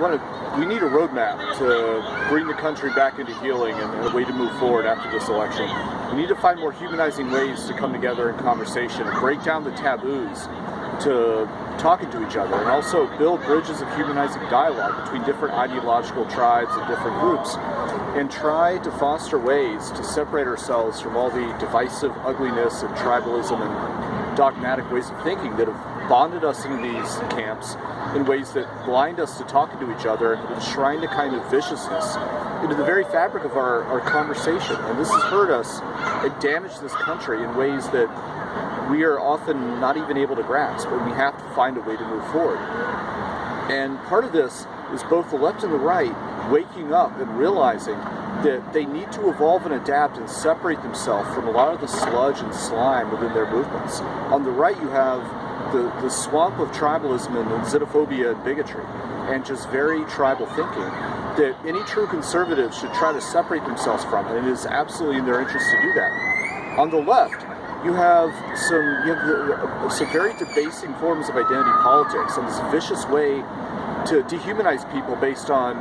we need a roadmap to bring the country back into healing and a way to move forward after this election. We need to find more humanizing ways to come together in conversation and break down the taboos to talking to each other, and also build bridges of humanizing dialogue between different ideological tribes and different groups, and try to foster ways to separate ourselves from all the divisive ugliness and tribalism and dogmatic ways of thinking that have bonded us into these camps in ways that blind us to talking to each other and enshrine a kind of viciousness into the very fabric of our conversation. And this has hurt us and damaged this country in ways that we are often not even able to grasp, and we have to find a way to move forward. And part of this is both the left and the right waking up and realizing that they need to evolve and adapt and separate themselves from a lot of the sludge and slime within their movements. On the right, you have the swamp of tribalism and xenophobia and bigotry, and just very tribal thinking that any true conservatives should try to separate themselves from, and it is absolutely in their interest to do that. On the left, you have some very debasing forms of identity politics and this vicious way to dehumanize people based on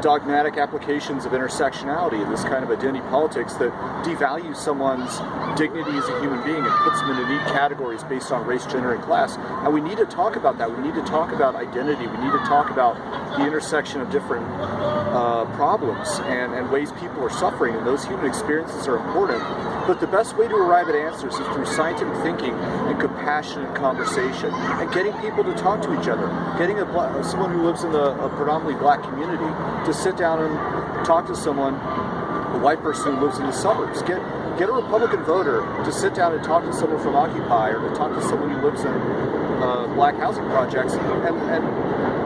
dogmatic applications of intersectionality and this kind of identity politics that devalues someone's dignity as a human being and puts them into neat categories based on race, gender, and class. And we need to talk about that. We need to talk about identity. We need to talk about the intersection of different problems and ways people are suffering, and those human experiences are important. But the best way to arrive at answers is through scientific thinking and compassionate conversation and getting people to talk to each other, getting someone who lives in a predominantly black community to sit down and talk to someone, a white person who lives in the suburbs. Get a Republican voter to sit down and talk to someone from Occupy, or to talk to someone who lives in black housing projects, and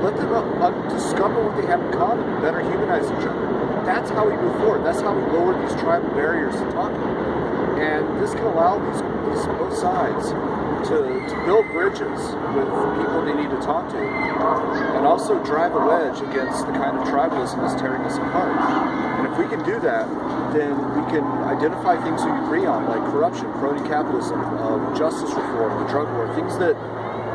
let them discover what they have in common and better humanize each other. That's how we move forward. That's how we lower these tribal barriers to talking. And this can allow these both sides to build bridges with people they need to talk to, and also drive a wedge against the kind of tribalism that's tearing us apart. And if we can do that, then we can identify things we agree on, like corruption, crony capitalism, justice reform, the drug war, things that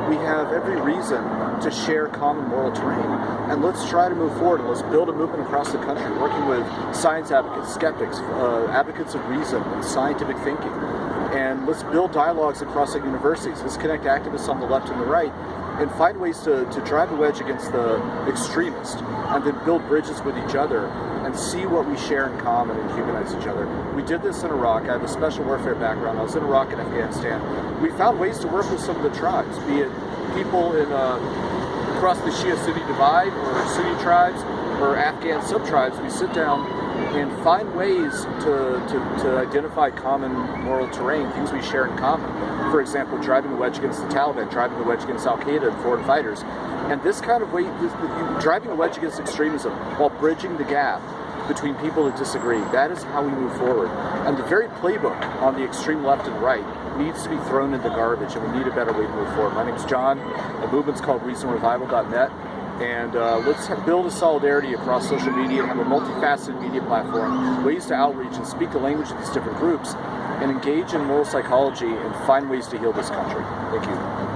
we have every reason to share common moral terrain. And let's try to move forward, and let's build a movement across the country, working with science advocates, skeptics, advocates of reason and scientific thinking. And let's build dialogues across the universities. Let's connect activists on the left and the right, and find ways to drive a wedge against the extremists, and then build bridges with each other and see what we share in common and humanize each other. We did this in Iraq. I have a special warfare background. I was in Iraq and Afghanistan. We found ways to work with some of the tribes, be it people in across the Shia-Sunni divide, or Sunni tribes, or Afghan sub-tribes. We sit down and find ways to identify common moral terrain, things we share in common. For example, driving a wedge against the Taliban, driving a wedge against Al-Qaeda and foreign fighters. And this kind of way, driving a wedge against extremism while bridging the gap between people that disagree, that is how we move forward. And the very playbook on the extreme left and right needs to be thrown in the garbage, and we need a better way to move forward. My name's John. The movement's called ReasonRevival.net. And let's build a solidarity across social media, have a multifaceted media platform, ways to outreach and speak the language of these different groups, and engage in moral psychology and find ways to heal this country. Thank you.